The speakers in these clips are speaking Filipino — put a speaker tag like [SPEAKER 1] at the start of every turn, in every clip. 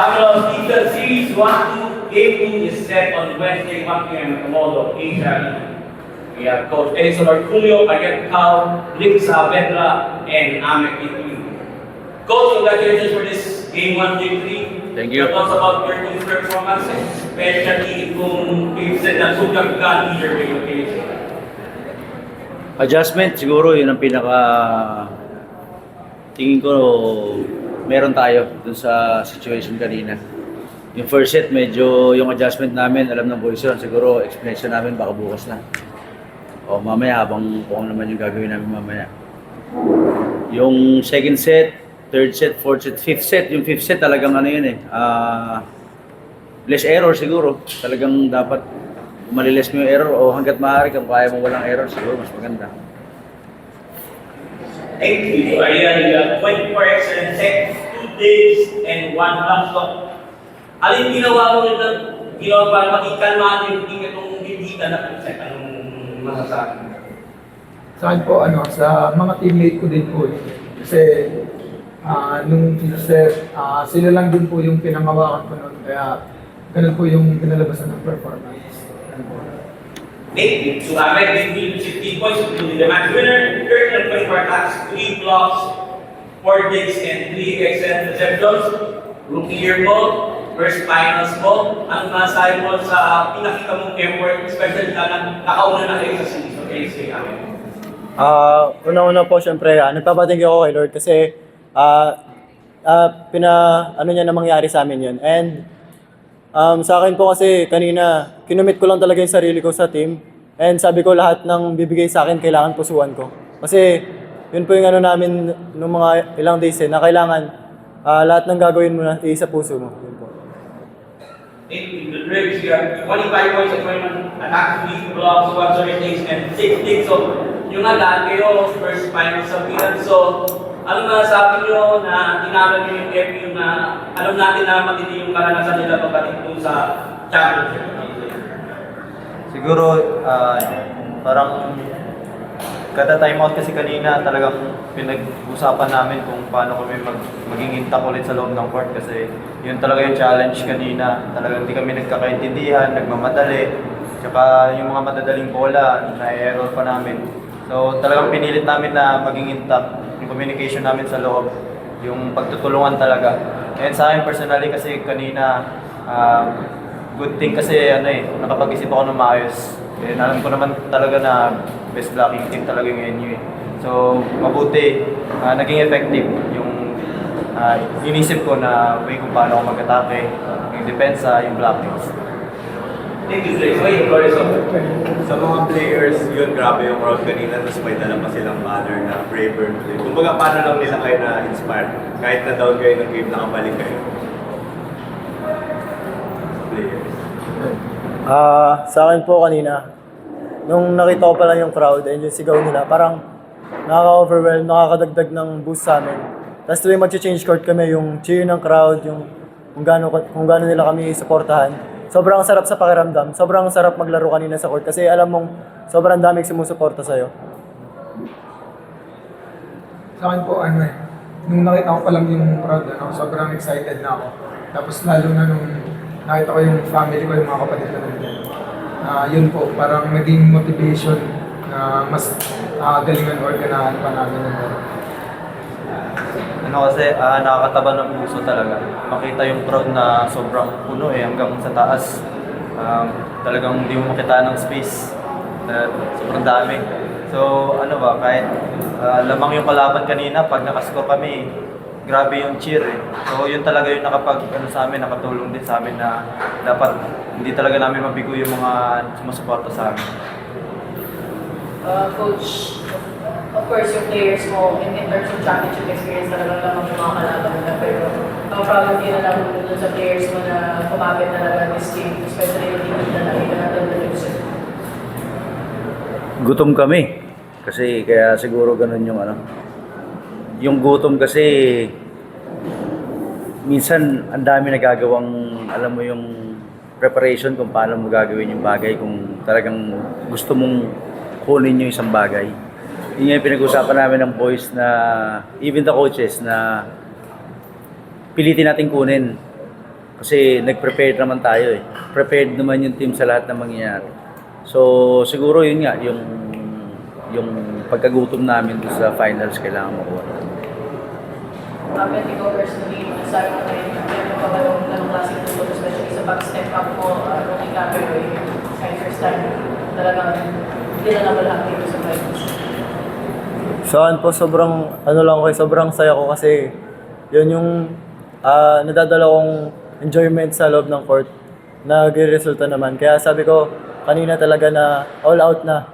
[SPEAKER 1] Tamil Season Series 1, 2, Game 2 is set on Wednesday, 1 p.m. at the Mall of Asia. We have Coach Edison Arculio, Ayat Kao, Rick Saavedra, and Amek Ituin. Coach, congratulations for this Game 1 victory.
[SPEAKER 2] Thank you.
[SPEAKER 1] Tell us about your team's performance, especially kung said na sugat ka leader relocation.
[SPEAKER 2] Adjustment, siguro yun ang pinaka tingin ko meron tayo dun sa situation kanina. Yung first set, medyo yung adjustment namin, alam ng boys yun, siguro explanation namin baka bukas na. O mamaya habang kung naman yung gagawin namin mamaya. Yung second set, third set, fourth set, fifth set, yung fifth set talagang ano yun less error siguro. Talagang dapat maliles mo yung error o hanggat maaari kung kaya mo walang error siguro mas maganda.
[SPEAKER 1] Thank you. Ayan, you have 24 excellent sets, 2 days, and 1 laptop. Alin ginawa mo rin ng ginawa para makikalmaan yung team itong bibita na set? Anong masasabi?
[SPEAKER 3] Sa akin po, sa mga teammate ko din po. Kasi nung fifth set, sila lang din po yung pinangawakan ko noon. Kaya ganun po yung pinalabasan ng performance.
[SPEAKER 1] Thank you. So Ahmed with 16 points, including the match winner, 30 and 24 attacks, 3 blocks, 4 digs, and 3 excellent receptions. Rookie year mo, first finals mo. Anong masasabi mo sa pinakita mong effort, especially na nakauna na kayo sa series of KC Ahmed?
[SPEAKER 4] Una-una po, syempre, nagpapatingin ako kay Lord kasi ano niya na mangyari sa amin yun. And sa akin po kasi kanina, kinumit ko lang talaga yung sarili ko sa team. And sabi ko lahat ng bibigay sa akin, kailangan pusuan ko. Kasi yun po yung ano namin nung mga ilang days na kailangan lahat ng gagawin mo na sa puso mo. Yun po.
[SPEAKER 1] Thank you. The Drapes, you have 25 points at 21 attacks, 3 blocks, 1 service digs, and 6 digs. So, yung lahat kayo, first finals sa Pilan. So, ano masasabi nyo na tinagal nyo yung FU na alam natin na matindi yung karanasan nila pagdating doon sa championship?
[SPEAKER 5] Siguro, parang kada time out kasi kanina talagang pinag-usapan namin kung paano kami maging intact ulit sa loob ng court kasi yun talaga yung challenge kanina. Talagang hindi kami nagkakaintindihan, nagmamadali. Tsaka yung mga madadaling bola, na-error pa namin. So talagang pinilit namin na maging intact yung communication namin sa loob, yung pagtutulungan talaga. And sa akin personally kasi kanina, good thing kasi nakapag-isip ako ng maayos. And alam ko naman talaga na best blocking team talaga yung NU. So mabuti, naging effective yung inisip ko na way kung paano ako mag-atake, yung depensa, yung blockings.
[SPEAKER 1] Thank you, Drapes. Wait, Flores,
[SPEAKER 6] Sa mga players, yun, grabe yung crowd kanina, tapos may dala pa silang banner na braver play. Kumbaga, paano lang nila kayo na-inspire? Kahit na down kayo ng game, nakabalik kayo. Players.
[SPEAKER 4] Sa akin po kanina, nung nakita ko pa lang yung crowd and yung sigaw nila, parang nakaka-overwhelm, nakakadagdag ng boost sa amin. Tapos tuwing mag-change court kami, yung cheer ng crowd, yung kung gaano nila kami supportahan. Sobrang sarap sa pakiramdam. Sobrang sarap maglaro kanina sa court kasi alam mong sobrang daming sumusuporta sa'yo.
[SPEAKER 3] Sa akin po, nung nakita ko pa lang yung crowd, sobrang excited na ako. Tapos lalo na nung nakita ko yung family ko, yung mga kapatid ko nandiyan. Yun po, parang naging motivation na mas galingan or ganahan pa namin.
[SPEAKER 5] Kasi nakakataba ng puso talaga. Makita yung crowd na sobrang puno hanggang sa taas. Talagang hindi mo makita ng space. Sobrang dami. So kahit lamang yung kalaban kanina, pag nakascore kami, grabe yung cheer So yun talaga yung sa amin, nakatulong din sa amin na dapat hindi talaga namin mabigo yung mga sumusuporta sa amin.
[SPEAKER 7] Coach, of course, yung players mo, in terms of championship experience, talagang lamang yung mga kalaban nila. Pero, ang problem din na lang dun sa players mo na kumapit talaga this game, especially yung team na nakita natin na loser.
[SPEAKER 2] Gutom kami. Kasi kaya siguro ganun yung Yung gutom kasi minsan ang dami nagagawang alam mo yung preparation kung paano mo gagawin yung bagay kung talagang gusto mong kunin yung isang bagay. Yun yung pinag-usapan namin ng boys na even the coaches na pilitin natin kunin Kasi nag-prepare naman tayo eh. Prepared naman yung team sa lahat ng mangyayari. So siguro yun nga, yung pagkagutom namin doon sa finals kailangan makuha.
[SPEAKER 7] Bakit ikaw personally, sabi mo rin, meron ka ba ng klaseng tulog, especially sa pag-step up mo, rookie category, kahit first time, talagang hindi na naman lahat dito sa finals.
[SPEAKER 4] Sa akin po, sobrang saya ko kasi yun yung nadadala kong enjoyment sa loob ng court na nagre-resulta naman. Kaya sabi ko kanina talaga na all out na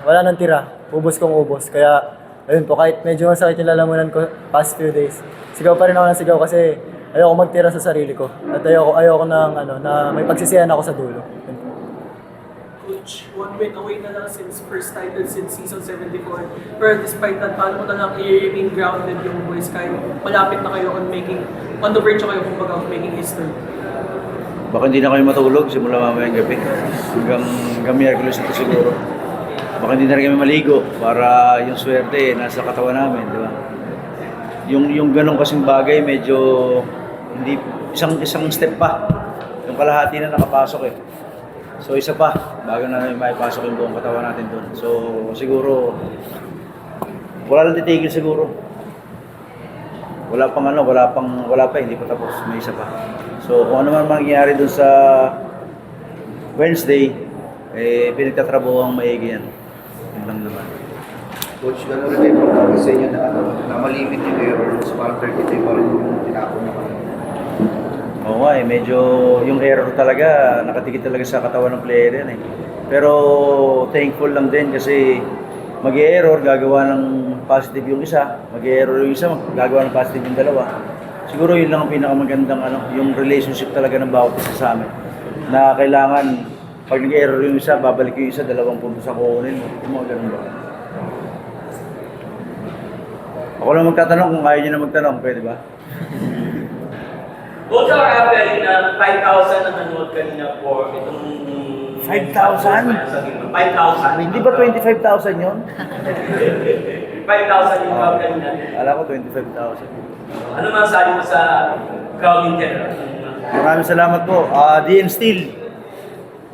[SPEAKER 4] wala nang tira, ubos kong ubos. Kaya ayun po, kahit medyo masakit yung lalamunan ko past few days, sigaw pa rin ako ng sigaw kasi ayoko magtira sa sarili ko. At ayoko na may pagsisihan ako sa dulo. Yun po.
[SPEAKER 8] Coach, 1 win away na lang since first title since season 74. Pero despite that, paano mo na lang i-remain grounded yung boys kahit malapit na kayo on the verge na kayo kumbaga of making history?
[SPEAKER 2] Baka hindi na kayo matulog simula mamayang gabi. Hanggang Miyerkules ito siguro. Baka hindi na rin kami maligo para yung swerte nasa katawan namin, di ba? Yung ganong kasing bagay medyo hindi isang step pa. Yung kalahati na nakapasok eh. So isa pa bago na namin maipasok yung buong katawan natin doon. So siguro wala lang titigil siguro. Wala pa, hindi pa tapos, may isa pa. So kung ano man mangyayari doon sa Wednesday, pinagtatrabuhang maigi yan. Yun lang naman.
[SPEAKER 9] Coach, gano'n rin importante sa inyo na malimit yung errors, parang 33 pa rin yung tinapon na kami.
[SPEAKER 2] Oo nga medyo yung error talaga, nakatikit talaga sa katawan ng player yan eh. Pero thankful lang din kasi mag-error, gagawa ng positive yung isa, mag-error yung isa, gagawa ng positive yung dalawa. Siguro yun lang ang pinakamagandang yung relationship talaga ng bawat isa sa amin. Na kailangan, pag nag-error yung isa, babalik yung isa, 2 puntos ang kukunin mo. Yung mga ganun ba? Ako lang magtatanong kung ayaw nyo na magtanong, pwede ba?
[SPEAKER 1] Coach, our average na 5,000 ang nanood kanina for itong
[SPEAKER 2] 5,000?
[SPEAKER 1] 5,000.
[SPEAKER 2] Hindi ba 25,000 yun?
[SPEAKER 1] 5,000 yung crowd kanina.
[SPEAKER 2] Alam ko 25,000.
[SPEAKER 1] Ano man sabi mo sa crowd in general?
[SPEAKER 2] Maraming salamat po. DM Steel,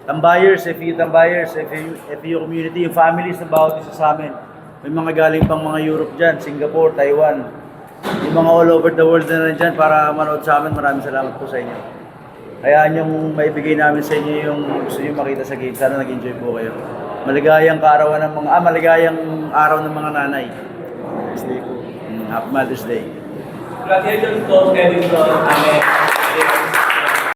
[SPEAKER 2] Tambayers, FEU Tambayers, FEU community, yung families na bawat isa sa amin. May mga galing pang mga Europe dyan, Singapore, Taiwan. Yung mga all over the world na nandyan para manood sa amin. Maraming salamat po sa inyo. Hayaan yung maibigay namin sa inyo yung gusto nyo makita sa game. Sana nag-enjoy po kayo. Maligayang maligayang araw ng mga nanay. Mother's Day po. Happy Mother's Day.
[SPEAKER 1] Congratulations, Coach Kevin. Amen.